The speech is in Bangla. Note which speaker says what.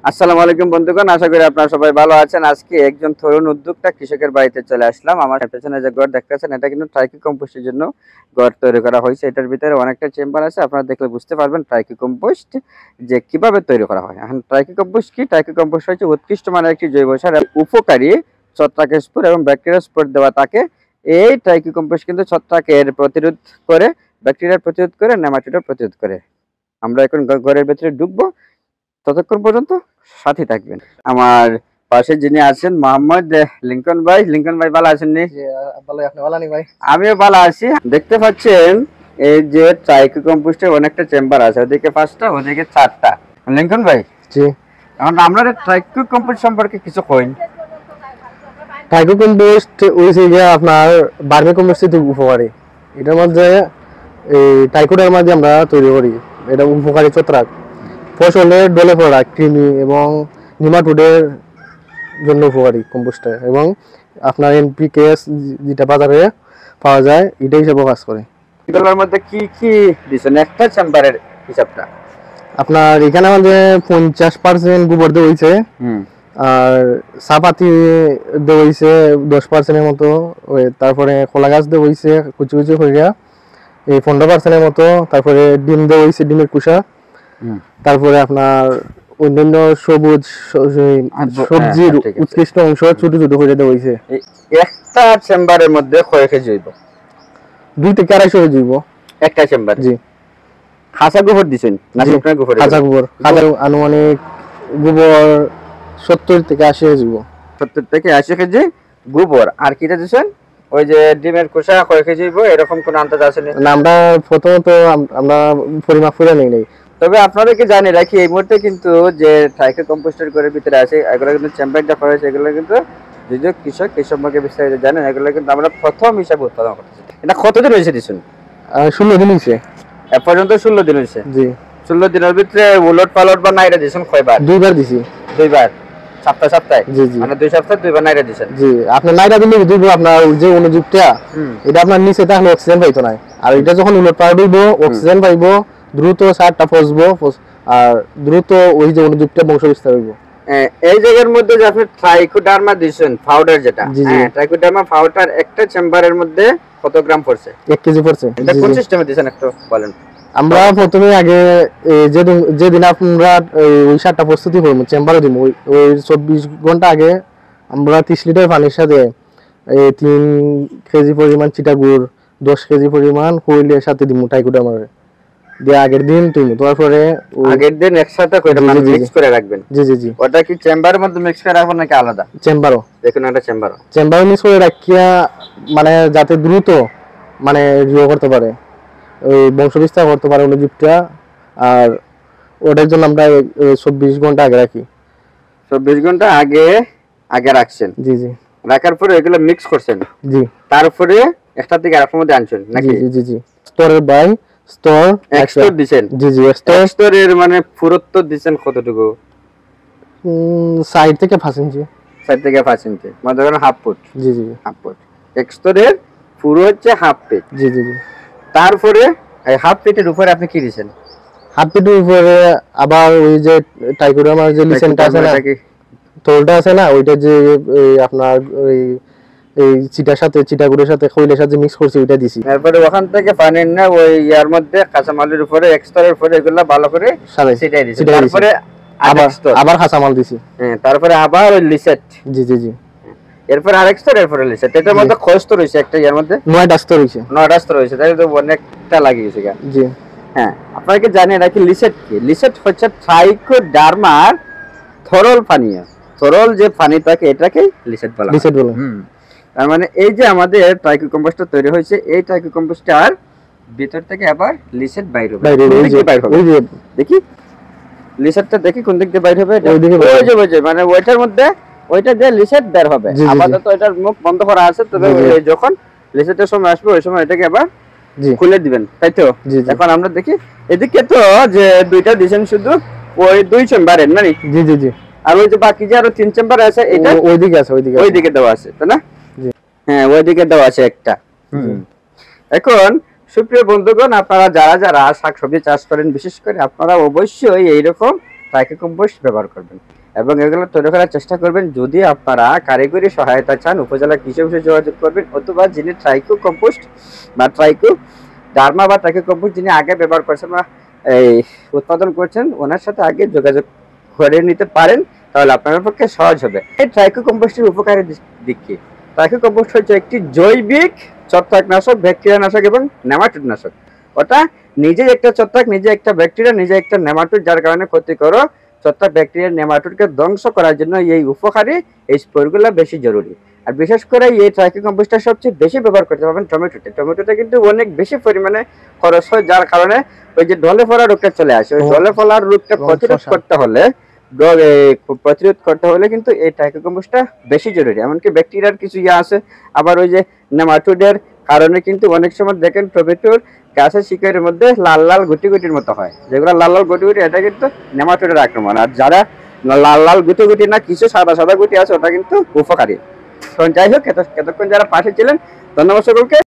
Speaker 1: আসসালামু আলাইকুম বন্ধুগণ, আশা করি আপনারা সবাই ভালো আছেন। আজকে একজন তরুণ উদ্যোক্তা কৃষকের বাড়িতে চলে আসলাম। আমার পেছনে যে ঘর দেখতেছেন, এটা কিন্তু ট্রাইকো কম্পোস্টের জন্য ঘর তৈরি করা হয়েছে। এটার ভিতরে অনেকটা চেম্বার আছে, আপনারা দেখলে বুঝতে পারবেন ট্রাইকো কম্পোস্ট যে কিভাবে তৈরি করা হয়। এখন ট্রাইকো কম্পোস্ট কি? ট্রাইকো কম্পোস্ট হচ্ছে উৎকৃষ্ট মানের একটি জৈব সার, উপকারী ছত্রাকের স্পোর এবং ব্যাকটেরিয়ার স্পোর দেওয়া থাকে। এই ট্রাইকো কম্পোস্ট কিন্তু ছত্রাকের প্রতিরোধ করে, ব্যাকটেরিয়ার প্রতিরোধ করে, নেমাটোডের প্রতিরোধ করে। আমরা এখন ঘরের ভেতরে ঢুকবো, ততক্ষণ পর্যন্ত সাথে থাকবেন। আমার পাশে যিনি আছেন মোহাম্মদ লিঙ্কন ভাই। লিঙ্কন ভাই ভালো আছেন? আমিও ভালো আছি। দেখতে পাচ্ছেন এই যে ট্রাইকো কম্পোস্টের অনেকটা চেম্বার আছে, ওদিকে 5টা, ওদিকে 4টা। লিঙ্কন ভাই,
Speaker 2: জি,
Speaker 1: এখন আমরা ট্রাইকো কম্পোস্ট সম্পর্কে কিছু কইন।
Speaker 2: ট্রাইকো কম্পোস্ট হইছে গিয়া আপনার বার্মি কম্পোস্টের থেকে উপকারী। এটার মধ্যে এই ট্রাইকোডার মধ্যে আমরা তৈরি করি। এটা উপকারী ছত্রাক, ফসলের ডলে পড়া কৃমি এবং নিমাটোডের জন্য উপকারী কম্পোস্টটা, এবং আপনার এনপিকে যেটা বাজারে পাওয়া যায় এটা হিসেবে কাজ করে।
Speaker 1: এগুলোর মধ্যে কি কি দিছেন একটা চেম্বারের হিসাবটা?
Speaker 2: আপনার এখানে আমাদের 50% গোবর দেওয়া হয়েছে, আর চাপাতি দেওয়া হয়েছে 10%-এর মতো, তারপরে কলা গাছ দেওয়া হয়েছে কুচি কুচি হইয়া এই 15%-এর মতো, তারপরে ডিম দেওয়া হয়েছে, ডিমের কুসা, তারপরে আপনার অন্যান্য সবুজ সবজির উৎকৃষ্ট অংশ ছোট ছোট করে দেওয়া হয়েছে।
Speaker 1: একটা চেম্বারের মধ্যে কয় কেজি হইব?
Speaker 2: 2 থেকে 250 কেজি হইব একটা
Speaker 1: চেম্বার।
Speaker 2: জি।
Speaker 1: খাসা গোবর দিছেন না? শুকনা গোবর?
Speaker 2: খাসা গোবর, আনুমানিক গোবর 70 থেকে 80 কেজি।
Speaker 1: 70 থেকে 80 কেজি গোবর। আর কিটা দিছেন? ওই যে ডিমের খোসা কয় কেজি হইব এরকম কোন আন্দাজ আছে না?
Speaker 2: আমরা প্রথমত আমরা পরিমাপ করে নেই।
Speaker 1: তবে আপনাদেরকে জানি রাখি, এই মুহূর্তে কিন্তু যে ট্রাইকো কম্পোস্টের ঘরের ভিতরে আছে, এগুলো কিন্তু চেম্বারটা করা হয়েছে, এগুলো কিন্তু যদিও কৃষক এই সম্পর্কে বিস্তারিত জানেন, এগুলো কিন্তু আমরা প্রথম হিসাবে উৎপাদন করতেছি। এটা কতদিন হয়েছে দিচ্ছেন?
Speaker 2: 16 দিন হয়েছে।
Speaker 1: এ পর্যন্ত 16 দিন হয়েছে।
Speaker 2: জি।
Speaker 1: 16 দিনের ভিতরে উলট পালট বা নাইরা দিছেন কয়বার?
Speaker 2: 2 বার দিছি।
Speaker 1: 2 বার? সপ্তাহে?
Speaker 2: জি জি।
Speaker 1: মানে 2 সপ্তাহে 2 বার নাইরা দিছেন?
Speaker 2: জি। আপনি নাইরা দিলে দিব আপনার যে অনুজীবটা, এটা আপনার নিচে তাহলে অক্সিজেন পাইতো না, আর এটা যখন উলট পালট হইব অক্সিজেন পাইবো, দ্রুত সারটা ফসবো, আর দ্রুত ওই যে অনুজীবটা বংশ বিস্তার হইব।
Speaker 1: এই জায়গার মধ্যে যে আপনি ট্রাইকোডার্মা দিছেন পাউডার, যেটা ট্রাইকোডার্মা পাউডার একটা চেম্বারের মধ্যে কত গ্রাম পড়ছে?
Speaker 2: 1 কেজি পড়ছে।
Speaker 1: এটা কোন সিস্টেমে দিছেন একটু বলেন।
Speaker 2: আমরা প্রথমে আগে যেদিন আমরা ওই সারটা প্রস্তুতি করবো চেম্বারে দিব, ওই 24 ঘন্টা আগে আমরা 30 লিটার পানির সাথে 3 কেজি পরিমাণ চিটাগুড়, 10 কেজি পরিমাণ কোয়েলের সাথে দিব ট্রাইকোডার্মা দিয়ে আগের দিন তুমি, তারপরে
Speaker 1: আগের দিন একসাথে করে মানে মিক্স করে রাখবেন।
Speaker 2: জি জি জি।
Speaker 1: ওটা কি চেম্বারের মধ্যে মিক্স করে রাখবেন নাকি আলাদা?
Speaker 2: চেম্বারও,
Speaker 1: দেখুন একটা
Speaker 2: চেম্বারে মিক্স করে রাখিয়া, মানে যাতে দ্রুত মানে ইয়ে করতে পারে, ওই বংশ বিস্তার করতে পারে অনুজীবটা। আর ওটার জন্য আমরা 24 ঘন্টা আগে রাখি।
Speaker 1: 24 ঘন্টা আগে রাখছেন?
Speaker 2: জি জি।
Speaker 1: রাখার পরে এগুলো মিক্স করছেন?
Speaker 2: জি।
Speaker 1: তারপরে একটা থেকে আরেকটার মধ্যে আনছেন নাকি?
Speaker 2: জি জি জি। স্তরের বাই স্তর
Speaker 1: স্তর দিবেন?
Speaker 2: জি জি।
Speaker 1: স্তরের মানে পুরুত্ব দিবেন কতটুকু?
Speaker 2: 60 থেকে 5 ইঞ্চি।
Speaker 1: 60 থেকে 5 ইঞ্চি, মানে ধরেন হাফ ফুট।
Speaker 2: জি জি।
Speaker 1: Half foot. এক স্তরের পুরো হচ্ছে হাফ ফিট।
Speaker 2: জি জি জি।
Speaker 1: তারপরে এই হাফ ফিটের উপরে আপনি কি দিবেন?
Speaker 2: হাফ ফিটের উপরে আবার ওই যে ট্রাইকোডার্মার যে লিসেনটা আছে না, তোলটা আছে না, ওইটা যে আপনার ওই এই চিটাগুড়ের সাথে খৈলের সাথে মিক্স করছি, ওইটা দিছি।
Speaker 1: তারপরে ওখান থেকে পানি না ওই ইয়ার মধ্যে কাঁচামালের উপরে এক স্তরের উপরে এগুলা ভালো করে ছিটাই দিছি। তারপরে
Speaker 2: আবার কাঁচামাল দিছি।
Speaker 1: হ্যাঁ, তারপরে আবার ওই লিসেট।
Speaker 2: জি জি জি।
Speaker 1: এরপর আরেক স্তর, এরপরে লিসেট। এটার মধ্যে কয় স্তর হইছে? একটা ইয়ার মধ্যে
Speaker 2: 9টা স্তর হইছে।
Speaker 1: 9টা স্তর হইছে, তাই তো অনেকটা লাগিয়েছে গা।
Speaker 2: জি।
Speaker 1: হ্যাঁ, আপনাকে জানিয়ে রাখি লিসেট কি। লিসেট হচ্ছে ট্রাইকোডার্মার তরল পানীয়। তরল যে পানি থাকে এটাকে লিসেট বলা হয়।
Speaker 2: লিসেট বলে।
Speaker 1: তার মানে এই যে আমাদের ট্রাইকো কম্পোস্টটা তৈরি হয়েছে, এই ট্রাইকো কম্পোস্টার ভিতর থেকে আবার লিসেট বাইর হবে। দেখি লিসেটটা, দেখি কোন দিক দিয়ে বাইর হবে। ওই যে মানে ওইটার মধ্যে ওইটা দিয়ে লিসেট বের হবে। আপাতত এটার মুখ বন্ধ করা আছে, তবে যখন লিসেটের সময় আসবে ওই সময় এটাকে আবার খুলে দিবেন, তাই তো? এখন আমরা দেখি এদিকে তো যে 2টা দিবেন শুধু ওই 2 চেম্বারের না?
Speaker 2: জি জি জি।
Speaker 1: আর ওই যে বাকি যে আরো 3 চেম্বার আছে, এটা
Speaker 2: ওইদিকে আছে,
Speaker 1: ওইদিকে দেওয়া আছে, তাই না? হ্যাঁ, ওইদিকে দেওয়া আছে একটা। এখন সুপ্রিয় বন্ধুগণ, আপনারা যারা শাকসবজি চাষ করেন, বিশেষ করে আপনারা অবশ্যই এইরকম ট্রাইকো কম্পোস্ট ব্যবহার করবেন এবং এগুলো তৈরি করার চেষ্টা করবেন। যদি আপনারা কারিগরি সহায়তা চান উপজেলা কৃষি অফিসে যোগাযোগ করবেন, অথবা যিনি ট্রাইকো কম্পোস্ট বা ট্রাইকো ডার্মা বা ট্রাইকো কম্পোস্ট যিনি আগে ব্যবহার করছেন বা এই উৎপাদন করছেন ওনার সাথে আগে যোগাযোগ করে নিতে পারেন, তাহলে আপনার পক্ষে সহজ হবে। এই ট্রাইকো কম্পোস্টের উপকারী দিক কি? ট্রাইকো কম্পোস্ট হচ্ছে একটি জৈবিক ছত্রাকনাশক, ব্যাকটেরিয়া নাশক এবং নেমাটোড নাশক। ওটা নিজে একটা ছত্রাক, নিজে একটা ব্যাকটেরিয়া, নিজে একটা নেমাটোড, যার কারণে ক্ষতিকর ছত্রাক ব্যাকটেরিয়া নেমাটোডকে ধ্বংস করার জন্য এই উপকারী এই স্পোরগুলো বেশি জরুরি। আর বিশেষ করে এই ট্রাইকো কম্পোস্টটা সবচেয়ে বেশি ব্যবহার করতে পারবেন টমেটোতে কিন্তু অনেক বেশি পরিমাণে খরচ হয়, যার কারণে ওই যে ঢলে পড়া রোগটা চলে আসে। ওই ঢলে পড়ার রোগটা প্রতিরোধ করতে হলে কিন্তু এই ট্রাইকো কম্পোস্টটা বেশি জরুরি। এমনকি ব্যাকটেরিয়ার কিছু আছে, আবার ওই যে নেমাটোডের কারণে কিন্তু অনেক সময় দেখেন টমেটোর গাছের শিকড়ের মধ্যে লাল লাল গুটি গুটির মতো হয়, যেগুলো লাল লাল গুটি গুটি, এটা কিন্তু নেমাটোডের আক্রমণ। আর যারা লাল লাল গুটি গুটি না, কিছু সাদা সাদা গুটি আছে, ওটা কিন্তু উপকারী। যাই হোক, এতক্ষণ যারা পাশে ছিলেন ধন্যবাদ সকলকে।